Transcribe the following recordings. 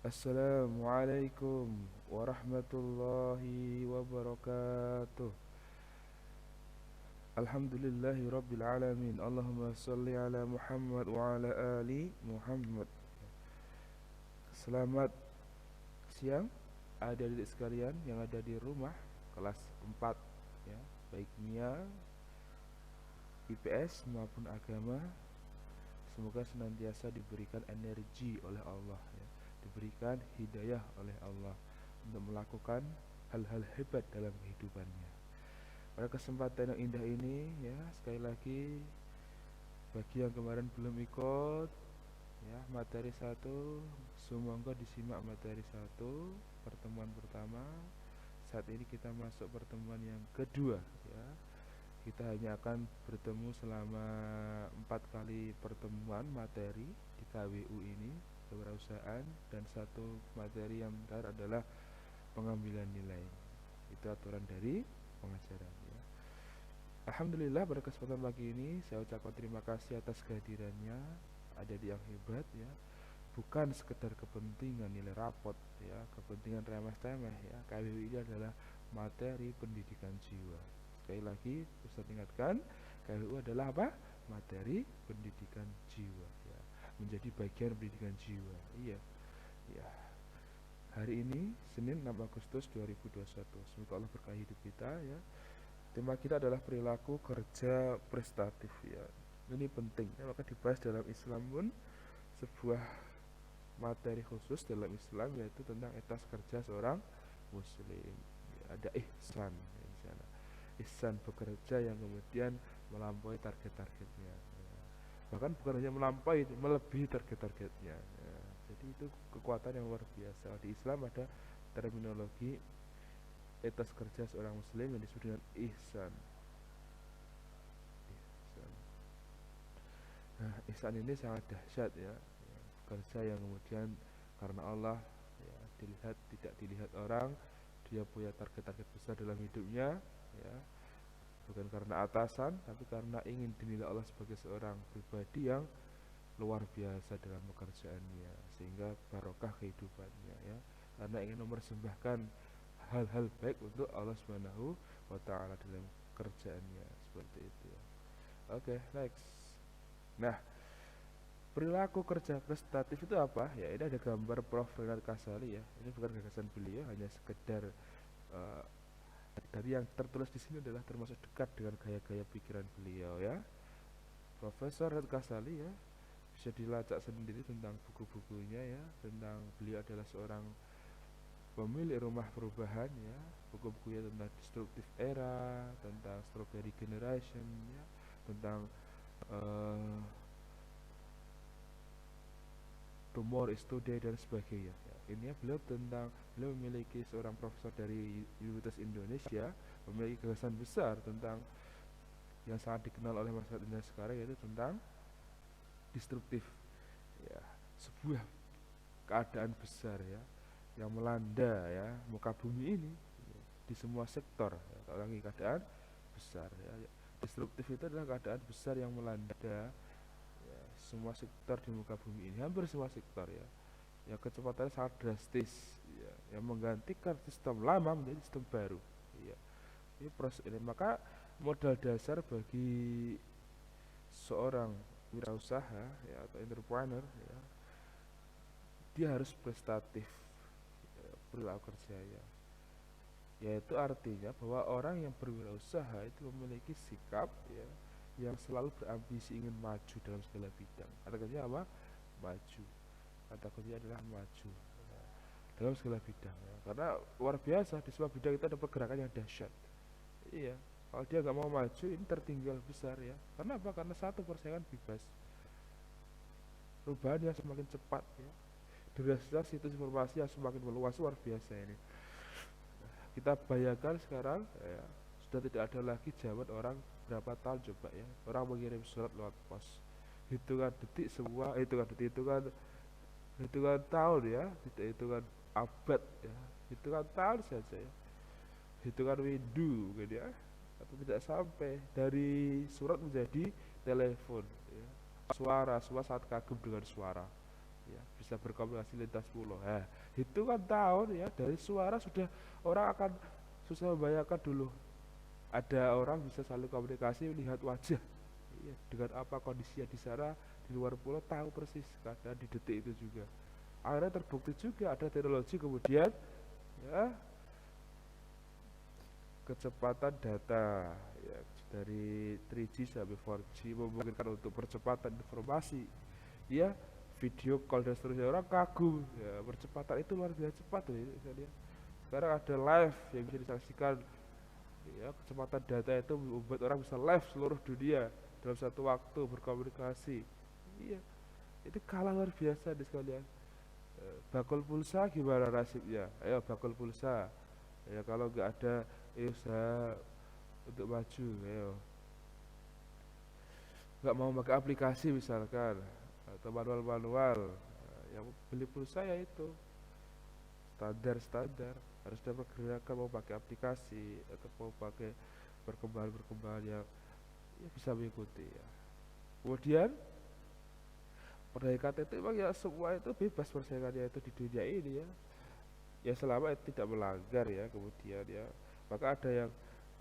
Assalamualaikum warahmatullahi wabarakatuh. Alhamdulillahi rabbil alamin. Allahumma salli ala Muhammad wa ala ali Muhammad. Selamat siang adik-adik sekalian yang ada di rumah kelas 4 ya, baik MIA, IPS maupun agama. Semoga senantiasa diberikan energi oleh Allah ya, diberikan hidayah oleh Allah untuk melakukan hal-hal hebat dalam kehidupannya. Pada kesempatan yang indah ini ya, sekali lagi bagi yang kemarin belum ikut ya materi satu, semoga disimak materi satu pertemuan pertama. Saat ini kita masuk pertemuan yang kedua ya. Kita hanya akan bertemu selama 4 kali pertemuan materi di KWU ini, kewirausahaan, dan satu materi yang terakhir adalah pengambilan nilai. Itu aturan dari pengajaran ya. Alhamdulillah pada kesempatan pagi ini saya ucapkan terima kasih atas kehadirannya adik yang hebat ya. Bukan sekedar kepentingan nilai rapot ya, kepentingan remeh-temeh ya. KWU ini adalah materi pendidikan jiwa. Sekali lagi Ustaz ingatkan, KWU adalah apa? Materi pendidikan jiwa ya. Menjadi bagian pendidikan jiwa. Iya. Ya. Hari ini Senin 6 Agustus 2021. Semoga Allah berkahi hidup kita ya. Tema kita adalah perilaku kerja prestatif ya. Ini penting ya, maka dibahas dalam Islam pun sebuah materi khusus dalam Islam, yaitu tentang etos kerja seorang muslim ya, ada ihsan ya, di sana. Ihsan bekerja yang kemudian melampaui target-targetnya ya. Bahkan bukan hanya melampaui, melebihi target-targetnya ya. Jadi itu kekuatan yang luar biasa. Di Islam ada terminologi etos kerja seorang muslim yang disebut dengan ihsan. Ihsan. Nah, ihsan ini sangat dahsyat ya. Kerja yang kemudian karena Allah ya, dilihat tidak dilihat orang, dia punya target-target besar dalam hidupnya ya, bukan karena atasan tapi karena ingin dinilai Allah sebagai seorang pribadi yang luar biasa dalam pekerjaannya, sehingga barokah kehidupannya ya, karena ingin mempersembahkan hal-hal baik untuk Allah Subhanahu wa taala dalam kerjaannya, seperti itu ya. Oke, next. Nah, perilaku kerja prestatif itu apa? Ya, ini ada gambar Prof. Renat Kasali ya. Ini bukan gagasan beliau, hanya sekedar uh, dari yang tertulis di sini adalah termasuk dekat dengan gaya-gaya pikiran beliau ya. Profesor Renat Kasali ya, bisa dilacak sendiri tentang buku-bukunya ya, tentang beliau adalah seorang pemilik rumah perubahan ya. Buku-bukunya tentang destructive era, tentang strawberry generation ya, tentang uh, Tomorrow is Today dan sebagainya ya. Ini ya, beliau memiliki seorang profesor dari Universitas Indonesia, memiliki gagasan besar tentang yang sangat dikenal oleh masyarakat Indonesia sekarang, yaitu tentang destruktif ya, sebuah keadaan besar ya yang melanda ya muka bumi ini ya, di semua sektor ya. Kalau lagi keadaan besar ya, destruktif itu adalah keadaan besar yang melanda ya, semua sektor di muka bumi ini, hampir semua sektor ya, yang kecepatannya sangat drastis ya, yang menggantikan sistem lama menjadi sistem baru ya. Ini proses ini, maka modal dasar bagi seorang wirausaha ya, atau entrepreneur ya, dia harus prestatif ya, perilaku kerjanya, yaitu artinya bahwa orang yang berwirausaha itu memiliki sikap ya, yang selalu berambisi ingin maju dalam segala bidang. Kata kerja apa? Maju. Kata kerja adalah maju ya, dalam segala bidang ya. Karena luar biasa di semua bidang itu ada pergerakan yang dahsyat. Iya, kalau dia nggak mau maju ini tertinggal besar ya. Karena apa? Karena satu, persaingan bebas, perubahan yang semakin cepat ya, durasitas situs informasi yang semakin meluas, luar biasa ini. Kita bayangkan sekarang ya, sudah tidak ada lagi zaman orang berapa tahun coba ya, orang mengirim surat lewat pos, hitungan detik semua, hitungan tahun ya, tidak hitungan abad ya, hitungan tahun saja ya, hitungan windu gitu ya, atau tidak sampai dari surat menjadi telepon ya. Suara sangat kagum dengan suara ya, bisa berkomunikasi lintas pulau. Nah, hitungan tahun ya dari suara sudah orang akan susah membayangkan dulu ada orang bisa saling komunikasi melihat wajah. Iya, dengan apa kondisinya di sana di luar pulau tahu persis keadaan di detik itu juga. Akhirnya terbukti juga ada teknologi kemudian ya kecepatan data ya, dari 3G sampai 4G memungkinkan untuk percepatan informasi ya, video call dan seterusnya. Orang kagum ya, percepatan itu luar biasa cepat loh ya, saya lihat. Sekarang ada live yang bisa disaksikan ya, kecepatan data itu membuat orang bisa live seluruh dunia dalam satu waktu berkomunikasi. Iya, itu kalah luar biasa di sekalian. Bakul pulsa gimana nasibnya? Ayo bakul pulsa ya, kalau nggak ada usaha untuk maju, ayo nggak mau pakai aplikasi misalkan atau manual-manual, yang beli pulsa ya itu standar harus ada pergerakan mau pakai aplikasi atau mau pakai perkembangan-perkembangan yang ya bisa mengikuti ya. Kemudian perdagangan itu memang ya semua itu bebas persaingannya itu di dunia ini ya, ya selama itu tidak melanggar ya. Kemudian ya maka ada yang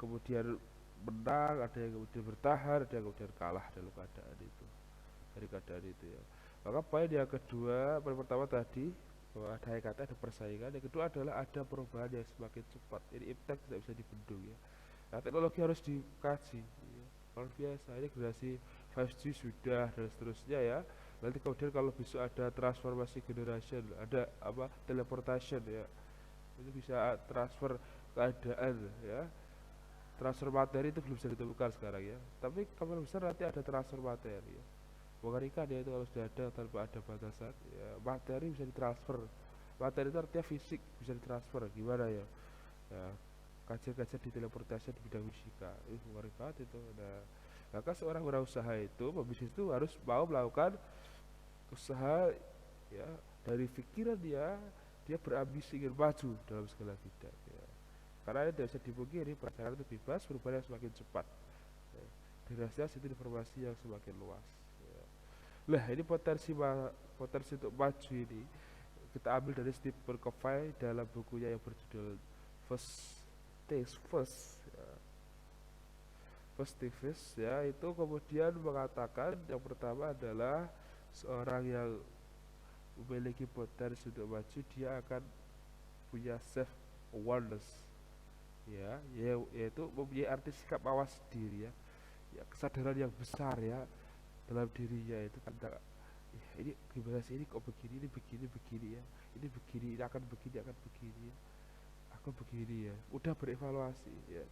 kemudian menang, ada yang kemudian bertahan, ada yang kemudian kalah dalam keadaan itu, dari keadaan itu ya. Maka poin yang kedua, poin pertama tadi bahwa ada yang kata ada persaingan, yang kedua adalah ada perubahan yang semakin cepat. Ini impact tidak bisa dibendung ya. Nah, teknologi harus dikaji ya. Luar biasa, ini generasi 5G sudah dan seterusnya ya. Nanti kemudian kalau besok ada transformasi generation, ada apa teleportation ya, itu bisa transfer keadaan ya. Transfer materi itu belum bisa ditemukan sekarang ya, tapi kemungkinan besar nanti ada transfer materi ya. Mengerikan ya itu kalau sudah ada tanpa ada batasan ya, materi bisa ditransfer. Materi itu artinya fisik bisa ditransfer, gimana ya, ya kajian-kajian di teleportasi di bidang fisika itu mengerikan itu. Nah, maka seorang wirausaha itu pebisnis itu harus mau melakukan usaha ya, dari pikiran dia berambisi ingin maju dalam segala bidang ya. Karena tidak bisa dipungkiri perjalanan itu bebas, perubahan yang semakin cepat ya. Dengan itu informasi yang semakin luas ya. Lah ini potensi untuk maju ini kita ambil dari Stephen Covey dalam bukunya yang berjudul First Things First ya. First Things First ya, itu kemudian mengatakan yang pertama adalah seorang yang memiliki potensi untuk maju dia akan punya self awareness ya, yaitu mempunyai arti sikap awas diri ya, ya kesadaran yang besar ya dalam dirinya itu tentang ya, ini gimana sih, ini kok begini, ini begini ya, ini begini, ini akan begini ya, aku begini ya, udah berevaluasi ya.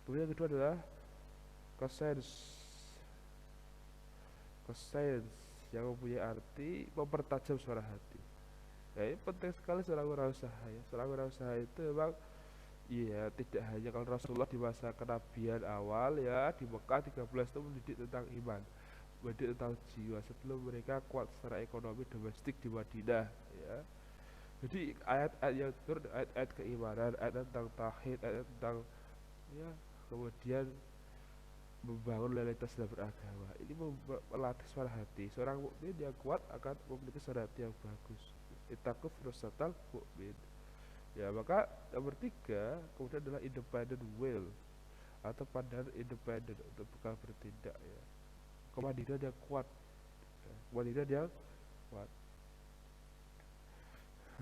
Kemudian yang kedua adalah conscience yang mempunyai arti mempertajam suara hati ya. Ini penting sekali seorang wirausaha ya. Seorang wirausaha itu memang iya, tidak hanya kalau Rasulullah di masa kenabian awal ya di Mekah 13 itu mendidik tentang iman, mendidik tentang jiwa sebelum mereka kuat secara ekonomi domestik di Madinah ya. Jadi ayat-ayat yang turun, ayat-ayat keimanan, ayat tentang tauhid, ayat tentang ya, kemudian membangun loyalitas dalam beragama ini melatih suara hati. Seorang mukmin yang kuat akan memiliki suara hati yang bagus. Itakuf rosatal mukmin ya. Maka nomor tiga kemudian adalah independent will atau pandangan independen untuk bekal bertindak ya. Kemandirian yang kuat ya. Kemandirian yang kuat,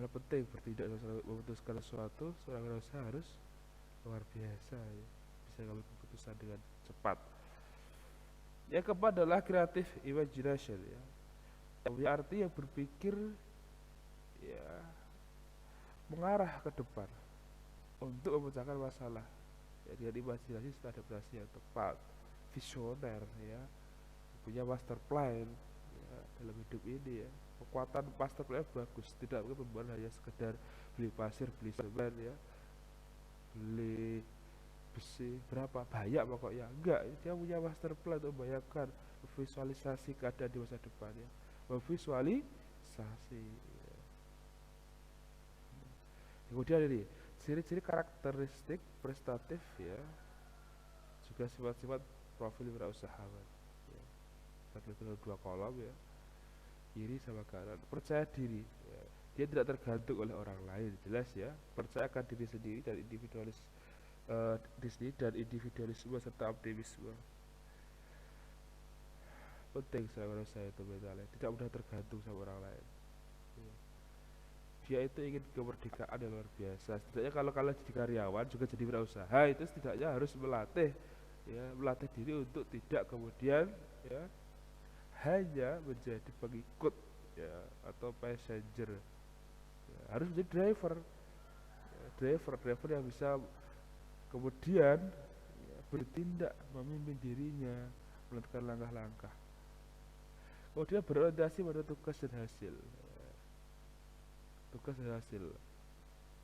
hal penting bertindak memutuskan sesuatu. Seorang wirausaha harus luar biasa ya, bisa ngambil keputusan dengan cepat. Yang keempat adalah creative imagination ya, yang punya arti yang berpikir ya mengarah ke depan untuk memecahkan masalah ya, dengan imajinasi serta adaptasi yang tepat, visioner ya, punya master plan ya, dalam hidup ini ya. Kekuatan master plan bagus, tidak mungkin pembuat hanya sekedar beli pasir, beli semen ya, beli besi berapa banyak pokoknya, enggak. Dia punya master plan untuk membayangkan, visualisasi keadaan di masa depan ya, memvisualisasi ya. Kemudian ini ciri-ciri karakteristik prestatif ya, juga sifat-sifat profil wirausahawan ya. Kita tulis dua kolom ya. kiri sama kanan, percaya diri ya. Dia tidak tergantung oleh orang lain, jelas ya, percayakan diri sendiri dan diri sendiri dan individualisme serta optimisme penting menurut saya itu mentalnya, tidak mudah tergantung sama orang lain ya. Dia itu ingin kemerdekaan yang luar biasa. Setidaknya kalau kalian jadi karyawan juga jadi wirausaha, itu setidaknya harus melatih ya, melatih diri untuk tidak kemudian ya hanya menjadi pengikut ya atau passenger ya, harus menjadi driver ya, driver yang bisa kemudian ya, bertindak memimpin dirinya, menentukan langkah-langkah, kemudian berorientasi pada tugas dan hasil. Tugas dan hasil,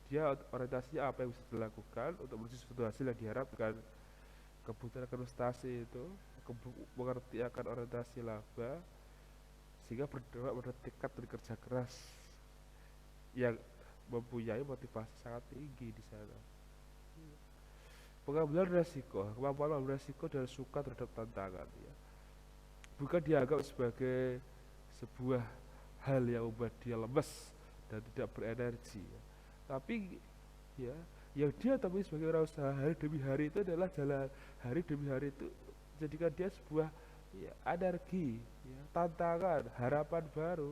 dia orientasinya apa yang bisa dilakukan untuk menuju suatu hasil yang diharapkan. Kebutuhan akan prestasi itu mengerti akan orientasi laba, sehingga berdoa pada tekad dan kerja keras yang mempunyai motivasi sangat tinggi di sana. Pengambilan resiko, kemampuan mengambil resiko dan suka terhadap tantangan ya, bukan dianggap sebagai sebuah hal yang membuat dia lemes dan tidak berenergi ya. Tapi ya yang dia temui sebagai wirausaha hari demi hari itu adalah jalan hari demi hari itu jadikan dia sebuah ya, energi ya, tantangan, harapan baru.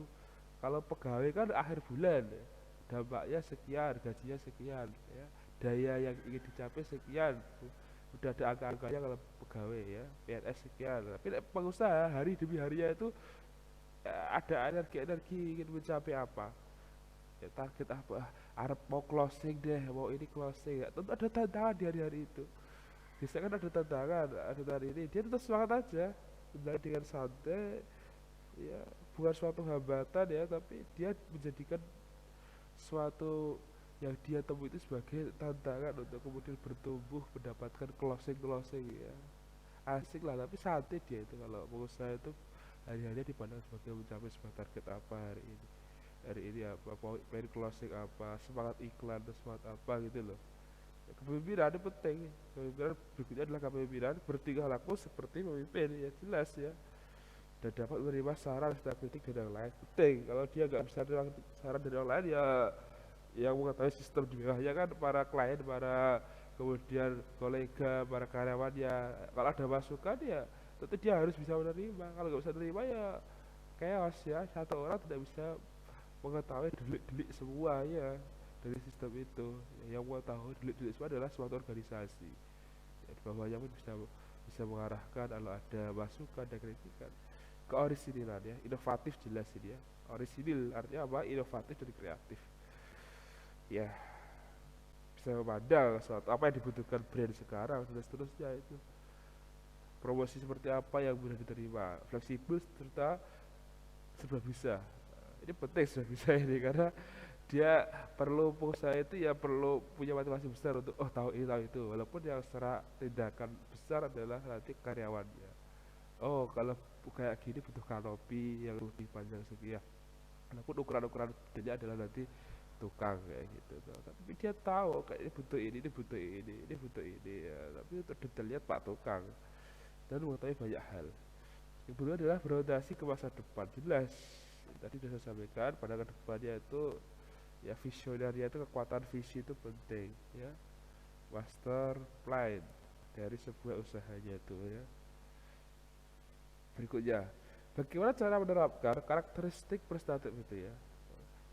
Kalau pegawai kan akhir bulan ya, dampaknya sekian, gajinya sekian ya, daya yang ingin dicapai sekian, udah ada angka-angkanya kalau pegawai ya, PNS sekian. Tapi pengusaha hari demi harinya itu ya, ada energi ingin mencapai apa ya, target apa, Arab mau closing deh, mau ini closing ya, tentu ada tantangan di hari-hari itu. Biasanya kan ada tantangan, ada hari ini dia tetap semangat aja, dengan santai ya, bukan suatu hambatan ya, tapi dia menjadikan suatu yang dia temui itu sebagai tantangan untuk kemudian bertumbuh, mendapatkan closing ya, asik lah. Tapi santai dia itu kalau pengusaha itu hari-harinya dipandang sebagai mencapai sebuah target apa hari ini apa, pengen closing apa, semangat iklan dan semangat apa gitu loh. Kepemimpinan itu penting. Kepemimpinan berikutnya adalah kepemimpinan bertingkah laku seperti pemimpin ya, jelas ya, dan dapat menerima saran serta kritik dari orang lain penting. Kalau dia nggak bisa menerima saran dari orang lain ya, yang mengetahui sistem di bawahnya kan para klien, para kemudian kolega, para karyawan ya, kalau ada masukan ya tentu dia harus bisa menerima. Kalau nggak bisa menerima ya chaos ya, satu orang tidak bisa mengetahui delik-delik semua ya dari sistem itu. Yang mau tahu delik-delik semua adalah suatu organisasi ya, di bawahnya pun bisa bisa mengarahkan kalau ada masukan dan kritikan. Keorisinilan ya, inovatif jelas ini ya. Orisinil artinya apa? Inovatif dan kreatif ya, bisa memandang suatu apa yang dibutuhkan brand sekarang dan seterusnya itu. Promosi seperti apa yang mudah diterima, fleksibel serta serba bisa. Ini penting serba bisa ini, karena dia perlu, pengusaha itu ya perlu punya motivasi besar untuk oh tahu ini tahu itu, walaupun yang secara tindakan besar adalah nanti karyawannya. Oh kalau kayak gini butuh kanopi yang lebih panjang sekian, walaupun ukuran-ukuran bedanya adalah nanti tukang kayak gitu tuh. Tapi dia tahu kayak ini butuh ini butuh ini butuh ini ya. Tapi untuk detailnya pak tukang dan mengetahui banyak hal. Yang kedua adalah berorientasi ke masa depan, jelas. Tadi sudah saya sampaikan pada kedepannya itu ya, visionernya itu kekuatan visi itu penting ya, master plan dari sebuah usahanya itu ya. Berikutnya, bagaimana cara menerapkan karakteristik prestatif itu ya.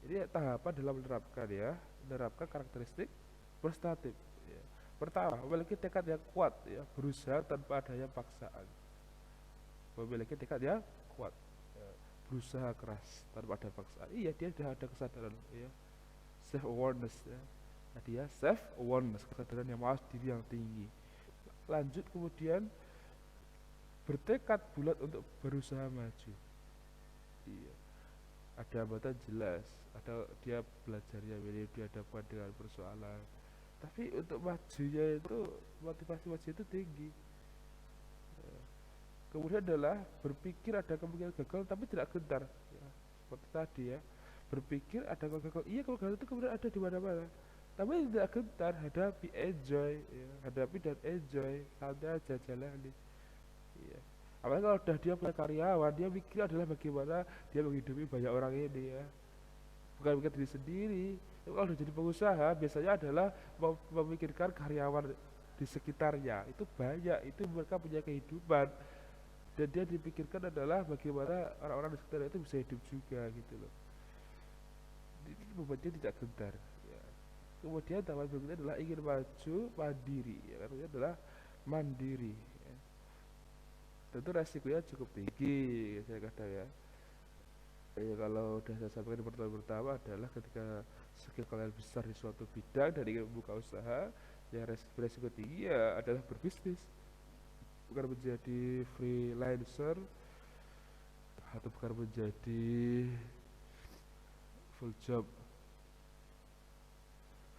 Ini tahapan dalam menerapkan ya, menerapkan karakteristik prestatif ya. Pertama, memiliki tekad yang kuat ya, berusaha tanpa adanya paksaan. Memiliki tekad yang kuat ya, berusaha keras tanpa ada paksaan. Iya, dia sudah ada kesadaran ya, self awareness ya. Tadi ya, self awareness, kesadaran yang mawas diri yang tinggi. Lanjut kemudian bertekad bulat untuk berusaha maju. Iya, ada hambatan jelas, ada dia belajarnya mirip, dia dihadapkan dengan persoalan, tapi untuk majunya itu, motivasi maju itu tinggi ya. Kemudian adalah berpikir ada kemungkinan gagal tapi tidak gentar ya. Seperti tadi ya, berpikir ada gagal, iya kalau gagal itu kemudian ada di mana-mana, tapi tidak gentar, hadapi, enjoy ya. Hadapi dan enjoy, santai aja jalani ya. Apalagi kalau udah dia punya karyawan, dia mikir adalah bagaimana dia menghidupi banyak orang ini ya, bukan mikir diri sendiri. Tapi kalau udah jadi pengusaha biasanya adalah memikirkan karyawan di sekitarnya itu banyak, itu mereka punya kehidupan, dan dia dipikirkan adalah bagaimana orang-orang di sekitar itu bisa hidup juga gitu loh. Itu membuatnya tidak gentar ya. Kemudian tahapan berikutnya adalah ingin maju mandiri ya, artinya adalah mandiri ya. Tentu resikonya cukup tinggi saya kadang ya. Ya kalau udah saya sampaikan di pertemuan pertama adalah ketika skill kalian besar di suatu bidang dan ingin membuka usaha, yang resiko tinggi ya adalah berbisnis, bukan menjadi freelancer atau bukan menjadi full job,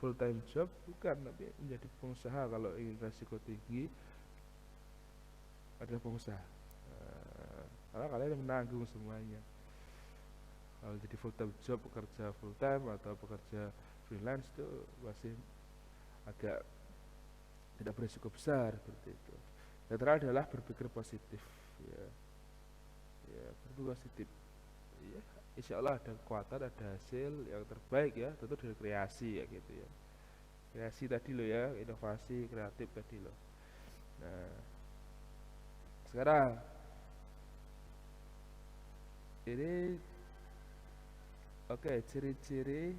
full time job, bukan, tapi menjadi pengusaha. Kalau ingin resiko tinggi adalah pengusaha. Karena kalian yang menanggung semuanya. Kalau jadi full time job, pekerja full time atau pekerja freelance itu masih agak tidak berisiko besar seperti itu. Yang terakhir adalah berpikir positif ya, ya berpikir positif ya, insya Allah ada kekuatan, ada hasil yang terbaik ya, tentu dari kreasi ya gitu ya, kreasi tadi loh ya, inovasi kreatif tadi loh. Nah sekarang ini oke, ciri-ciri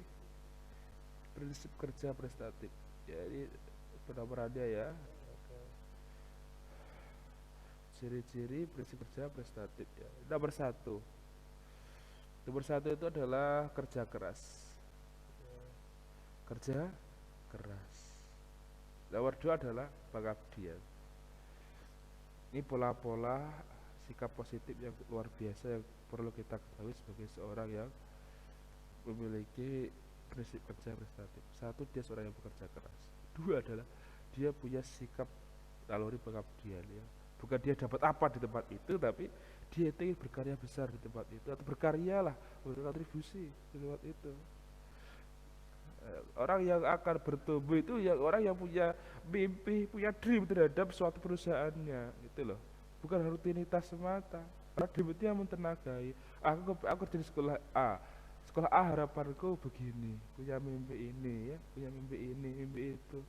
prinsip kerja prestatif. Jadi penampilannya ya. Oke. Ciri-ciri prinsip kerja prestatif ya. Nomor satu itu adalah kerja keras. Kerja keras. Nomor dua adalah pengabdian. Ini pola-pola sikap positif yang luar biasa yang perlu kita ketahui sebagai seorang yang memiliki prinsip kerja prestatif. Satu, dia seorang yang bekerja keras. Dua adalah dia punya sikap naluri pengabdian ya. Bukan dia dapat apa di tempat itu, tapi dia itu ingin berkarya besar di tempat itu, atau berkarya lah, berkontribusi di tempat itu. Orang yang akan bertumbuh itu yang orang yang punya mimpi, punya dream terhadap suatu perusahaannya, itu loh. Bukan rutinitas semata. Karena dream itu yang mentenagai. Aku kerja di sekolah A. Sekolah A harapanku begini, punya mimpi ini ya, punya mimpi itu.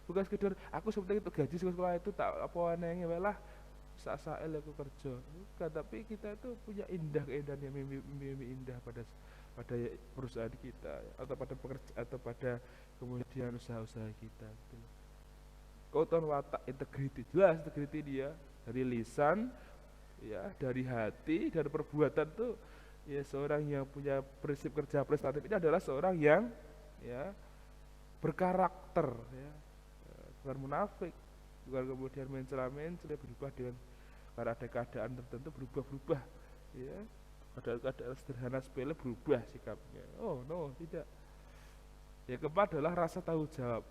Bukan sekedar aku seperti itu gaji sekolah itu tak apa anehnya lah, sael aku kerja. Bukan, tapi kita itu punya indah keindahan yang mimpi indah pada perusahaan kita ya, atau pada pekerja atau pada kemudian usaha-usaha kita gitu. Keutuhan watak, integriti, jelas integriti dia dari lisan ya, dari hati, dari perbuatan tuh ya. Seorang yang punya prinsip kerja prestatif ini adalah seorang yang ya berkarakter ya, bukan munafik, bukan kemudian mencela-mencela, berubah dengan karena ada keadaan tertentu berubah-berubah ya, keadaan sederhana sepele berubah sikapnya. Oh no, tidak. Yang keempat adalah rasa tanggung jawab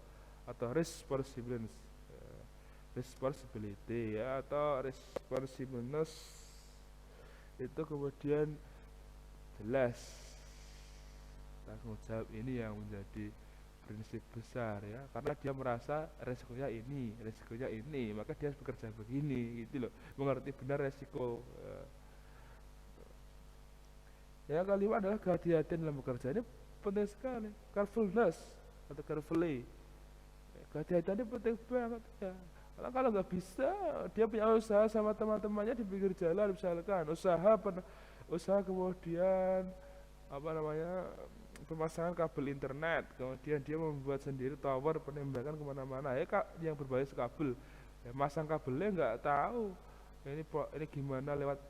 atau responsibility ya, atau responsiveness itu kemudian jelas. Tanggung jawab ini yang menjadi prinsip besar ya, karena dia merasa resikonya ini, maka dia harus bekerja begini gitu loh, mengerti benar resiko ya. Yang kelima adalah kehati-hatian dalam bekerja. Ini penting sekali, carefulness atau carefully, kehati-hatian ini penting banget ya. Karena kalau nggak bisa, dia punya usaha sama teman-temannya di pinggir jalan misalkan, usaha kemudian apa namanya, pemasangan kabel internet, kemudian dia membuat sendiri tower penembakan kemana-mana ya kak, yang berbasis kabel ya, masang kabelnya nggak tahu ini gimana lewat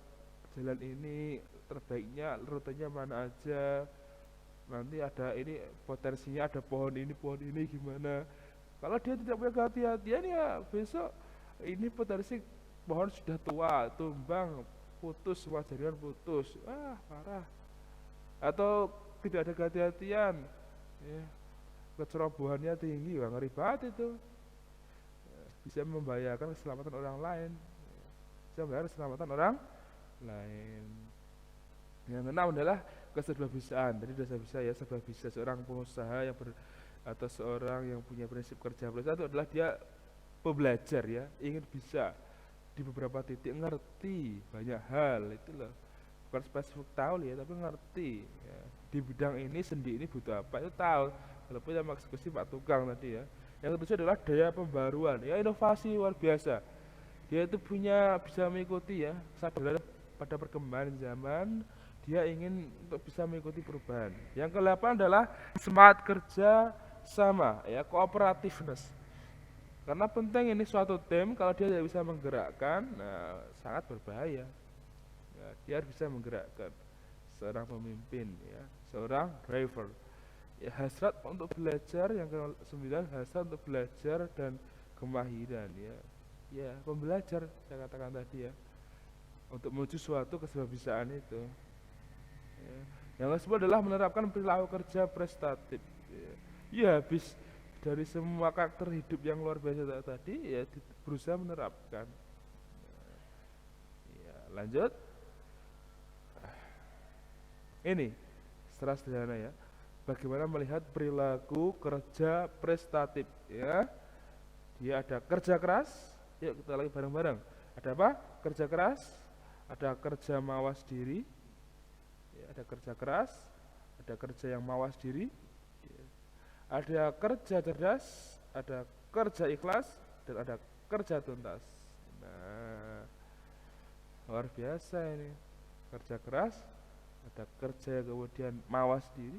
jalan ini, terbaiknya rutenya mana aja, nanti ada ini potensinya ada pohon ini gimana. Kalau dia tidak punya kehati-hatian ya besok ini potensi pohon sudah tua, tumbang, putus, semua jaringan putus, parah. Atau tidak ada kehati-hatian ya, kecerobohannya tinggi, wah ngeri banget itu, bisa membahayakan keselamatan orang lain, bisa membahayakan keselamatan orang lain. Yang keenam adalah keserba-bisaan. Tadi sudah saya bisa ya, serba bisa. Seorang pengusaha atau seorang yang punya prinsip kerja itu adalah dia pembelajar ya, ingin bisa di beberapa titik ngerti banyak hal itu loh, bukan spesifik tahu ya tapi ngerti ya. Di bidang ini sendi ini butuh apa itu tahu, walaupun yang eksekusi Pak Tukang tadi ya. Yang kedua adalah daya pembaruan ya, inovasi luar biasa, dia itu punya bisa mengikuti ya kesadaran pada perkembangan zaman, dia ingin untuk bisa mengikuti perubahan. Yang ke-8 adalah semangat kerja sama ya, cooperativeness. Karena penting ini suatu tim kalau dia tidak bisa menggerakkan, nah, sangat berbahaya. Ya, dia harus bisa menggerakkan seorang pemimpin, ya, seorang driver. Ya, hasrat untuk belajar, yang ke-9 hasrat untuk belajar dan kemahiran, ya. Ya, pembelajar saya katakan tadi ya, untuk menuju suatu kesebabisaan itu. Ya. Yang ke-10 adalah menerapkan perilaku kerja prestatif. Ya, ya habis dari semua karakter hidup yang luar biasa tadi ya berusaha menerapkan. Ya, lanjut. Ini secara sederhana ya. Bagaimana melihat perilaku kerja prestatif ya. Dia ada kerja keras. Yuk kita lagi bareng-bareng. Ada apa? Kerja keras, ada kerja mawas diri. Ya, ada kerja keras, ada kerja yang mawas diri. Ya. Ada kerja cerdas, ada kerja ikhlas, dan ada kerja tuntas. Nah, luar biasa ini. Kerja keras, ada kerja yang kemudian mawas diri,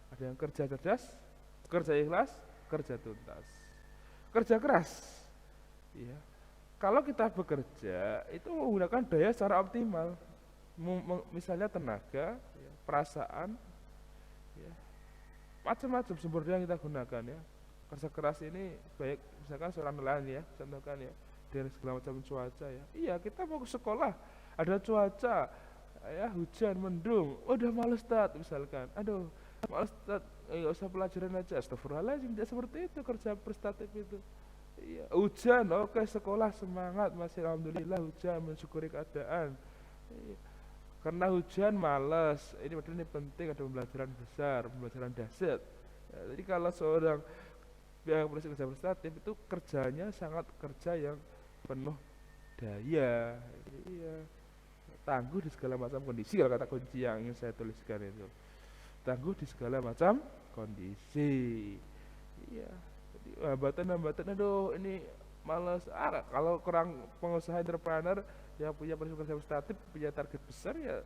ada yang kerja cerdas, kerja ikhlas, kerja tuntas. Kerja keras, ya. Kalau kita bekerja itu menggunakan daya secara optimal, misalnya tenaga, ya, perasaan, ya, macam-macam sumber daya yang kita gunakan ya. Kerja keras ini baik misalkan seorang nelayan ya, contohkan ya, dari segala macam cuaca ya. Iya kita mau ke sekolah, ada cuaca, ya hujan mendung, udah males tat misalkan, aduh males tat, nggak usah pelajaran aja, astagfirullahaladzim, tidak seperti itu kerja prestatif itu. Iya, hujan, oke sekolah semangat, masih alhamdulillah hujan, mensyukuri keadaan. Iya. Karena hujan malas, ini padahal ini penting, ada pembelajaran besar, pembelajaran dahsyat. Ya, jadi kalau seorang yang kerja prestatif itu kerjanya sangat kerja yang penuh daya, iya, tangguh di segala macam kondisi, kalau kata kunci yang ingin saya tuliskan itu, tangguh di segala macam kondisi. Iya. Hambatan-hambatan, aduh ini males, kalau kurang pengusaha entrepreneur yang punya prinsip kerja prestatif, punya target besar ya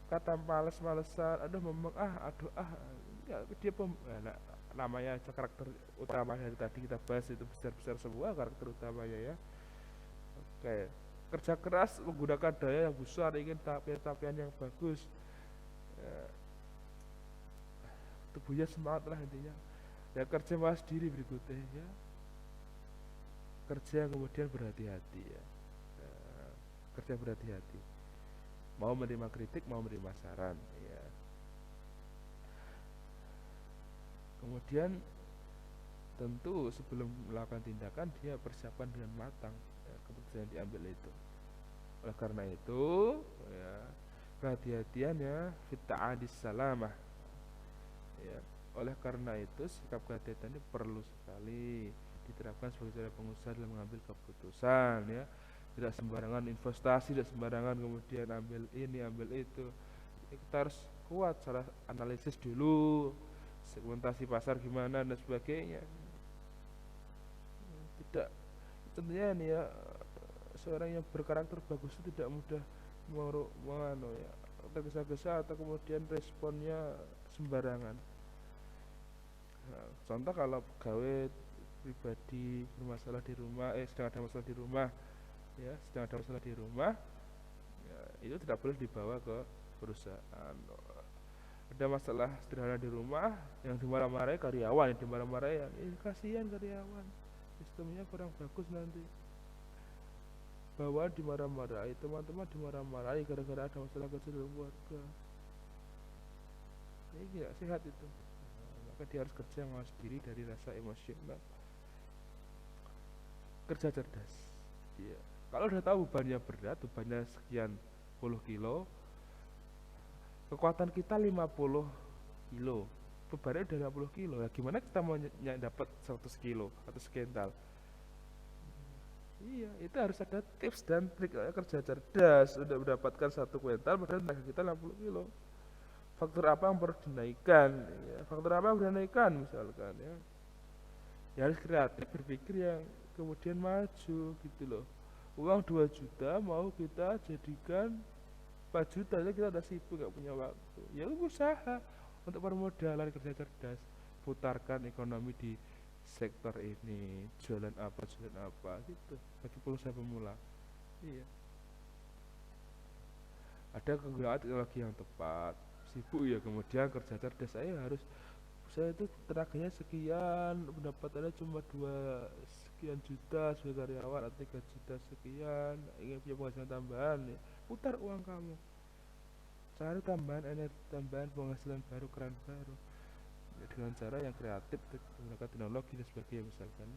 kata males-malesan, aduh memang aduh ya dia nah, namanya aja karakter utama dari tadi kita bahas itu besar-besar semua karakter utamanya ya. Oke, kerja keras menggunakan daya yang besar, ingin capaian yang bagus ya, tubuhnya semangat lah intinya. Ya kerja mawas diri berikutnya ya, kerja kemudian berhati-hati ya. Ya, kerja berhati-hati, mau menerima kritik mau menerima saran ya. Kemudian tentu sebelum melakukan tindakan dia persiapkan dengan matang ya, keputusan yang diambil itu. Oleh karena itu ya, kehati-hatian ya fit ta'adis salamah ya. Oleh karena itu sikap kehati-hatian ini perlu sekali diterapkan sebagai cara pengusaha dalam mengambil keputusan ya. Tidak sembarangan investasi, tidak sembarangan kemudian ambil ini ambil itu. Kita harus kuat secara analisis dulu, segmentasi pasar gimana dan sebagainya. Tidak, tentunya ini ya, seorang yang berkarakter bagus itu tidak mudah ya, tergesa-gesa atau kemudian responnya sembarangan. Nah, contoh kalau gawe pribadi bermasalah di rumah, sedang ada masalah di rumah, ya sedang ada masalah di rumah, ya, itu tidak boleh dibawa ke perusahaan. Ada masalah sederhana di rumah, yang dimarah-marahi karyawan, yang dimarah-marahi yang kasihan karyawan, sistemnya kurang bagus nanti. Bahwa dimarah-marahi, teman-teman dimarah-marahi gara-gara ada masalah kecil dalam keluarga. Ini tidak sehat itu. Maka dia harus kerja mawas diri dari rasa emosional. Kerja cerdas ya. Kalau udah tahu bebannya berat, bebannya sekian puluh kilo, kekuatan kita 50 kilo, bebannya udah 50 kilo ya, gimana kita mau dapat 100 kilo atau sekental. Iya, itu harus ada tips dan trik kerja cerdas. Udah mendapatkan 1 kuintal, padahal tenaga kita 60 kilo. Faktor apa yang perlu dinaikkan? Ya, faktor apa yang perlu dinaikkan misalkan ya. Ya harus kreatif berpikir yang kemudian maju gitu loh. Uang 2 juta mau kita jadikan 4 juta aja kita udah sibuk nggak punya waktu. Ya usaha untuk permodalan kerja cerdas. Putarkan ekonomi di sektor ini, jualan apa gitu. Bagi pengusaha pemula. Iya. Ada kegunaan teknologi yang tepat. Sibuk ya kemudian kerja cerdas saya itu tenaganya sekian, pendapatannya cuma 2 sekian juta sebagai karyawan atau 3 juta sekian, ingin punya penghasilan tambahan ya. Putar uang kamu, cari tambahan energi, tambahan penghasilan baru, keran baru ya, dengan cara yang kreatif menggunakan teknologi dan sebagainya misalkan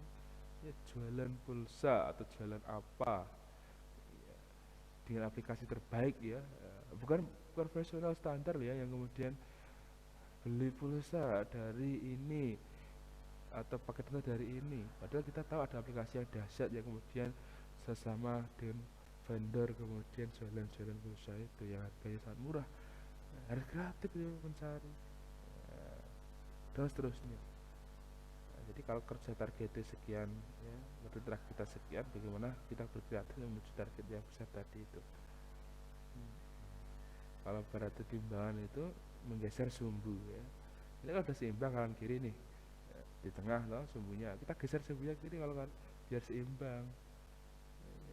ya, jualan pulsa atau jualan apa ya, dengan aplikasi terbaik ya, bukan profesional standar ya yang kemudian beli pulsa dari ini atau paket data dari ini, padahal kita tahu ada aplikasi yang dahsyat yang kemudian sesama dengan vendor kemudian jualan-jualan pulsa itu yang harganya sangat murah. Nah, harus kreatif ya mencari dan seterusnya. Nah, jadi kalau kerja targetnya sekian ya, target kita sekian, bagaimana kita berkreatif menuju target yang besar tadi itu. Kalau berarti timbangan itu menggeser sumbu ya, ini kan udah seimbang kanan kiri nih ya, di tengah loh sumbunya, kita geser sumbunya kiri kalau kan biar seimbang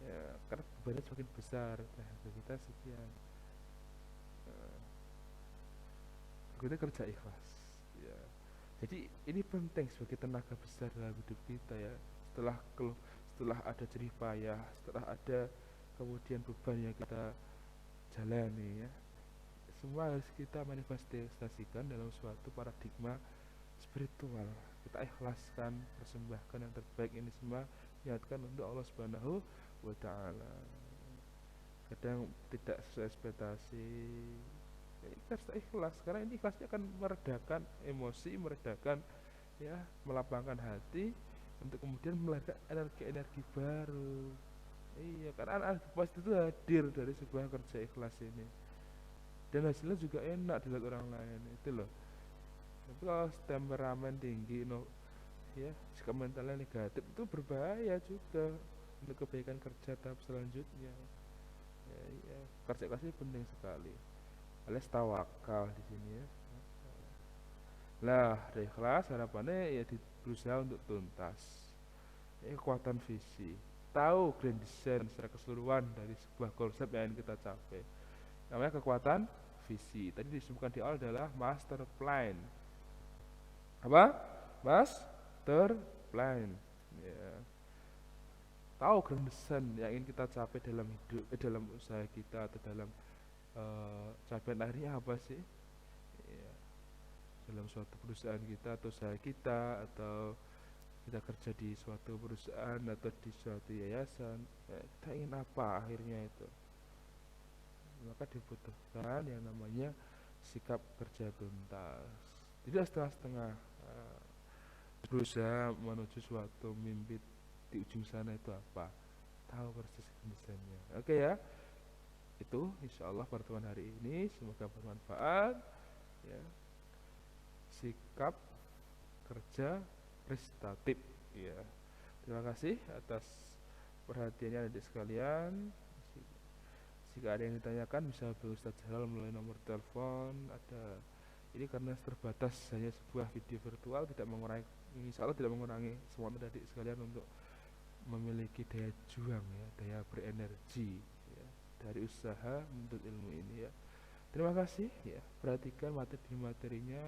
ya, karena bebannya semakin besar, nah kita sekian. Kita kerja ikhlas ya. Jadi ini penting sebagai tenaga besar dalam hidup kita ya. Setelah ada jerih payah, setelah ada kemudian beban yang kita jalani ya, semua harus kita manifestasikan dalam suatu paradigma spiritual. Kita ikhlaskan, persembahkan yang terbaik ini semua, niatkan untuk Allah Subhanahu wa taala. Kadang tidak sesuai ekspektasi, ya, kita harus ikhlas karena ini ikhlasnya akan meredakan emosi, meredakan ya, melapangkan hati untuk kemudian melahirkan energi-energi baru. Iya, karena energi positif itu hadir dari sebuah kerja ikhlas ini dan hasilnya juga enak dilihat orang lain itu loh. Tapi kalau temperamen tinggi no ya, sikap mentalnya negatif itu berbahaya juga untuk kebaikan kerja tahap selanjutnya ya, ya. Kerja ikhlas ini penting sekali alias tawakal di sini ya. Lah dari ikhlas harapannya ya berusaha untuk tuntas ya, kekuatan visi, tahu grand design secara keseluruhan dari sebuah konsep yang ingin kita capai, namanya kekuatan visi. Tadi disebutkan di awal adalah master plan. Apa? Master plan ya. Tahu grand design yang ingin kita capai dalam hidup, dalam usaha kita atau dalam capaian akhirnya apa sih ya, dalam suatu perusahaan kita atau usaha kita, atau kita kerja di suatu perusahaan atau di suatu yayasan ya, kita ingin apa akhirnya itu, maka dibutuhkan yang namanya sikap kerja tuntas, tidak setengah-setengah berusaha menuju suatu mimpi di ujung sana itu apa, tahu persis desainnya. Oke ya, itu insya Allah pertemuan hari ini semoga bermanfaat ya. Sikap kerja prestatif ya. Terima kasih atas perhatiannya adik sekalian. Jika ada yang ditanyakan bisa hubungi Ustaz Jalal melalui nomor telepon. Ada ini karena terbatas hanya sebuah video virtual, tidak mengurangi, insya Allah tidak mengurangi semangat adik sekalian untuk memiliki daya juang ya, daya berenergi ya, dari usaha menuntut ilmu ini ya. Terima kasih ya, perhatikan materinya.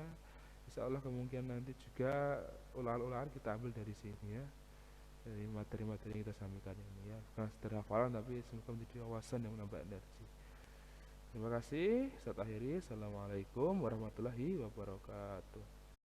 Insya Allah kemungkinan nanti juga ulangan-ulangan kita ambil dari sini ya, dari materi-materi yang kita sampaikan ini ya, bukan sekedar hafalan tapi semoga menjadi wawasan yang menambah energi. Terima kasih, saya akhiri. Assalamualaikum warahmatullahi wabarakatuh.